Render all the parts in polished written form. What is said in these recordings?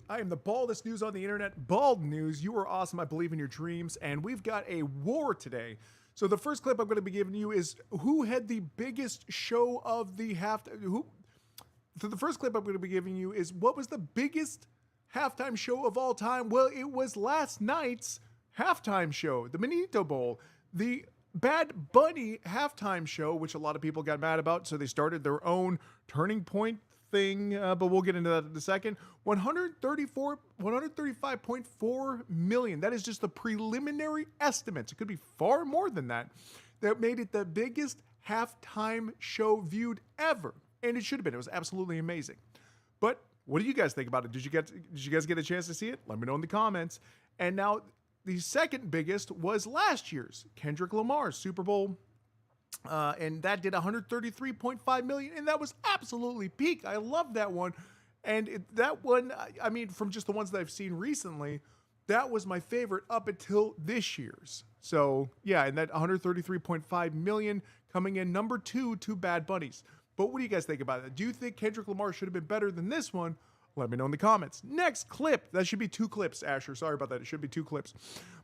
I am the baldest news on the internet. Bald news. You are awesome. I believe in your dreams. And we've got a war today. So the first clip I'm going to be giving you is who had the biggest show of the So the first clip I'm going to be giving you is what was the biggest halftime show of all time? Well, it was last night's halftime show, the Bonito Bowl. The Bad Bunny halftime show, which a lot of people got mad about, so they started their own Turning Point thing, but we'll get into that in a second. 135.4 million. That is just the preliminary estimates. It could be far more than that. That made it the biggest halftime show viewed ever, and it should have been. It was absolutely amazing. But what do you guys think about it? Did you guys get a chance to see it? Let me know in the comments. And now the second biggest was last year's Kendrick Lamar's Super Bowl. And that did 133.5 million. And that was absolutely peak. I love that one. And that one, I mean, from just the ones that I've seen recently, that was my favorite up until this year's. So yeah, and that 133.5 million coming in number 2 to Bad Bunnies. But what do you guys think about it? Do you think Kendrick Lamar should have been better than this one? Let me know in the comments. Next clip. That should be 2 clips, Asher. Sorry about that. It should be 2 clips.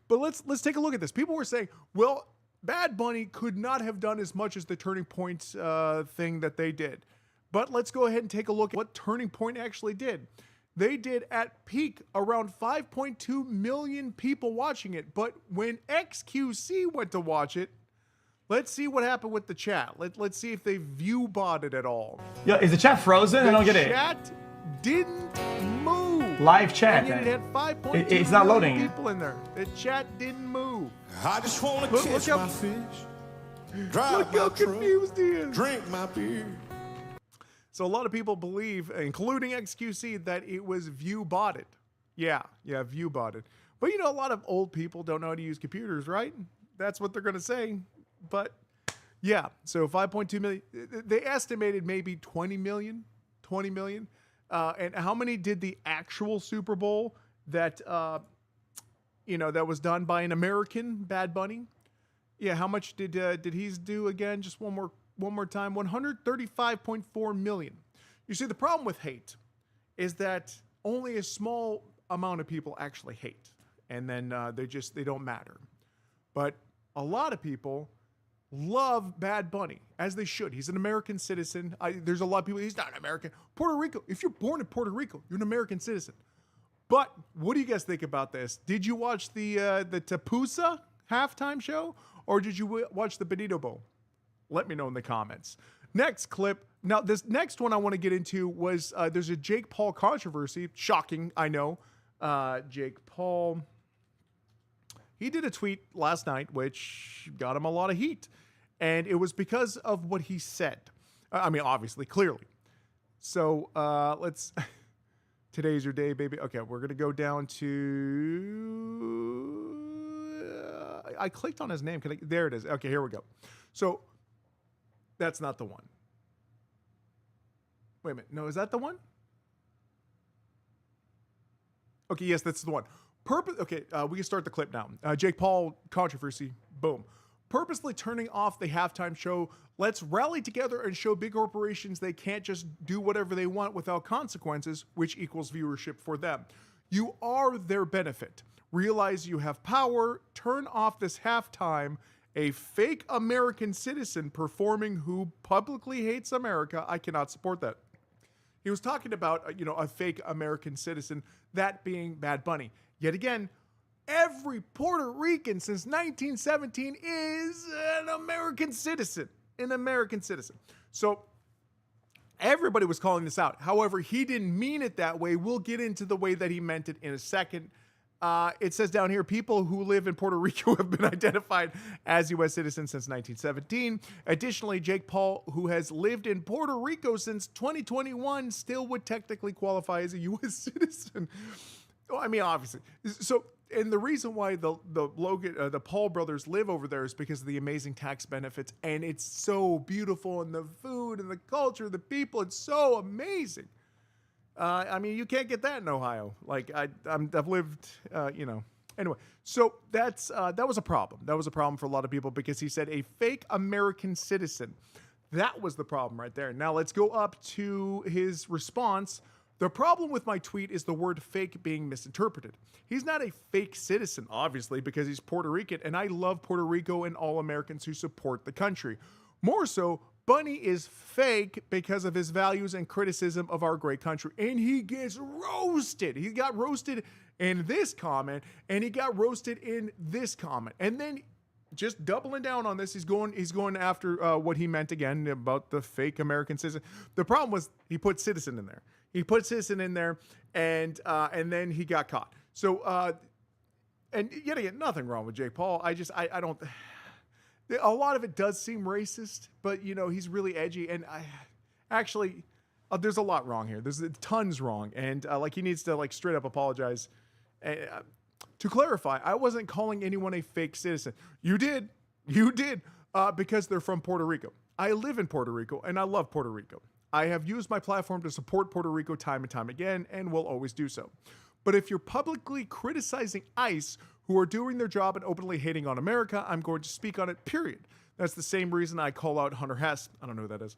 But let's take a look at this. People were saying, well, Bad Bunny could not have done as much as the Turning Point thing that they did. But let's go ahead and take a look at what Turning Point actually did. They did at peak around 5.2 million people watching it. But when XQC went to watch it, let's see what happened with the chat. Let's see if they view botted at all. Yo, is the chat frozen? I don't get it. The chat didn't move. Live chat. And yet it had 5.2 it's not loading. people in there. The chat didn't move. I just want to catch my fish, drive Look how my truck, confused he is. drink my beer. So a lot of people believe, including XQC, that it was view botted. Yeah, view botted. But you know, a lot of old people don't know how to use computers, right? That's what they're going to say. But yeah, so 5.2 million. They estimated maybe 20 million. And how many did the actual Super Bowl that, that was done by an American, Bad Bunny? Yeah, how much did he do again? Just one more time. 135.4 million. You see, the problem with hate is that only a small amount of people actually hate. And then they don't matter. But a lot of people love Bad Bunny, as they should. He's an American citizen. There's a lot of people, he's not an American. Puerto Rico, if you're born in Puerto Rico, you're an American citizen. But what do you guys think about this? Did you watch the Tapusa halftime show, or did you watch the Bonito Bowl? Let me know in the comments. Next clip. Now, this next one I want to get into was there's a Jake Paul controversy. Shocking, I know. Jake Paul, he did a tweet last night, which got him a lot of heat. And it was because of what he said. I mean, obviously, clearly. So let's... Today's your day, baby. Okay, we're going to go down to... I clicked on his name. There it is. Okay, here we go. So that's not the one. Wait a minute. No, is that the one? Okay, yes, that's the one. Okay, we can start the clip now. Jake Paul controversy. Boom. Purposely turning off the halftime show. Let's rally together and show big corporations they can't just do whatever they want without consequences, which equals viewership for them. You are their benefit. Realize you have power. Turn off this halftime. A fake American citizen performing who publicly hates America. I cannot support that. He was talking about, a fake American citizen, that being Bad Bunny. Yet again, every Puerto Rican since 1917 is an American citizen. So everybody was calling this out. However, he didn't mean it that way. We'll get into the way that he meant it in a second. It says down here, people who live in Puerto Rico have been identified as U.S. citizens since 1917. Additionally, Jake Paul, who has lived in Puerto Rico since 2021, still would technically qualify as a U.S. citizen. I mean, obviously. So, and the reason why the Paul brothers live over there is because of the amazing tax benefits, and it's so beautiful, and the food and the culture, the people, it's so amazing. I mean, you can't get that in Ohio. Like I've lived, Anyway, so that was a problem. That was a problem for a lot of people because he said a fake American citizen. That was the problem right there. Now let's go up to his response. The problem with my tweet is the word fake being misinterpreted. He's not a fake citizen, obviously, because he's Puerto Rican, and I love Puerto Rico and all Americans who support the country. More so, Bunny is fake because of his values and criticism of our great country. And he gets roasted. He got roasted in this comment, and he got roasted in this comment. And then just doubling down on this, he's going after what he meant again about the fake American citizen. The problem was he put citizen in there. He put citizen in there, and then he got caught. So, and yet again, nothing wrong with Jake Paul. I don't. A lot of it does seem racist, but you know he's really edgy, and there's a lot wrong here. There's tons wrong, and like he needs to like straight up apologize. To clarify, I wasn't calling anyone a fake citizen. You did, because they're from Puerto Rico. I live in Puerto Rico, and I love Puerto Rico. I have used my platform to support Puerto Rico time and time again, and will always do so. But if you're publicly criticizing ICE, who are doing their job and openly hating on America, I'm going to speak on it, period. That's the same reason I call out Hunter Hess. I don't know who that is.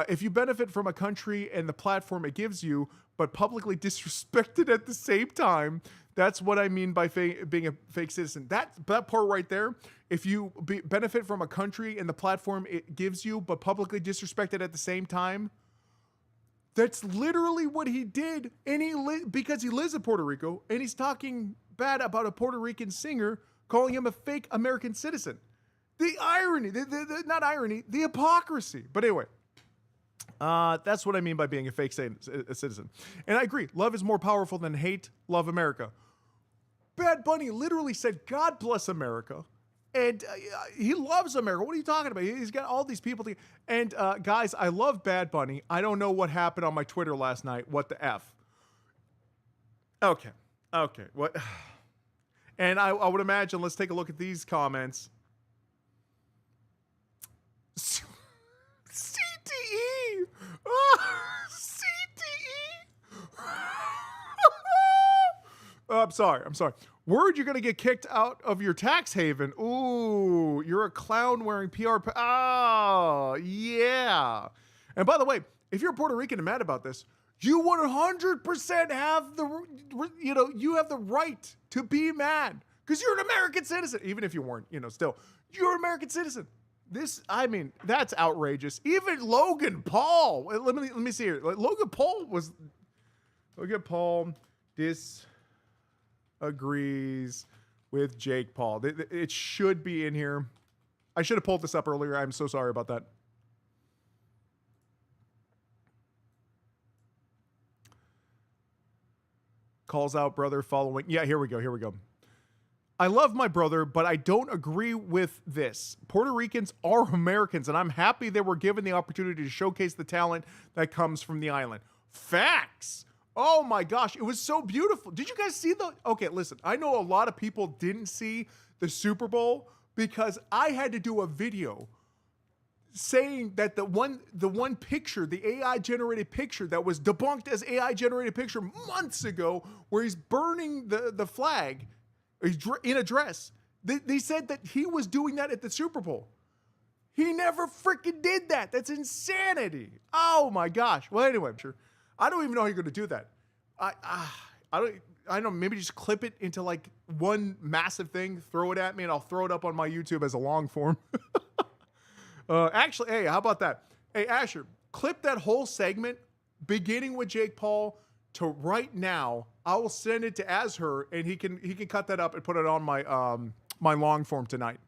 If you benefit from a country and the platform it gives you, but publicly disrespect it at the same time, that's what I mean by being a fake citizen. That part right there, if you benefit from a country and the platform it gives you, but publicly disrespect it at the same time, that's literally what he did. And because he lives in Puerto Rico, and he's talking bad about a Puerto Rican singer, calling him a fake American citizen. The irony, not irony, the hypocrisy. But anyway, that's what I mean by being a fake citizen. And I agree, love is more powerful than hate. Love America. Bad Bunny literally said, God bless America. And he loves America. What are you talking about? He's got all these people. And guys, I love Bad Bunny. I don't know what happened on my Twitter last night. What the F? Okay. What? And I would imagine, let's take a look at these comments. CTE. CTE. I'm sorry. Word, you're going to get kicked out of your tax haven. Ooh, you're a clown wearing PR. Oh, yeah. And by the way, if you're Puerto Rican and mad about this, you 100% have you have the right to be mad because you're an American citizen. Even if you weren't, still, you're an American citizen. That's outrageous. Even Logan Paul. Let me see here. Logan Paul disagrees with Jake Paul. It should be in here. I should have pulled this up earlier. I'm so sorry about that. Calls out brother following. Yeah, here we go. I love my brother, but I don't agree with this. Puerto Ricans are Americans, and I'm happy they were given the opportunity to showcase the talent that comes from the island. Facts. Oh my gosh, it was so beautiful. Did you guys see okay, listen, I know a lot of people didn't see the Super Bowl because I had to do a video saying that the one picture, the AI generated picture that was debunked as AI generated picture months ago, where he's burning the flag, he's in a dress. They said that he was doing that at the Super Bowl. He never freaking did that. That's insanity. Oh my gosh. Well, anyway, I'm sure. I don't even know how you're going to do that. I don't. Maybe just clip it into like one massive thing, throw it at me, and I'll throw it up on my YouTube as a long form. Actually, hey, how about that? Hey, Asher, clip that whole segment, beginning with Jake Paul to right now. I will send it to Azher, and he can cut that up and put it on my my long form tonight.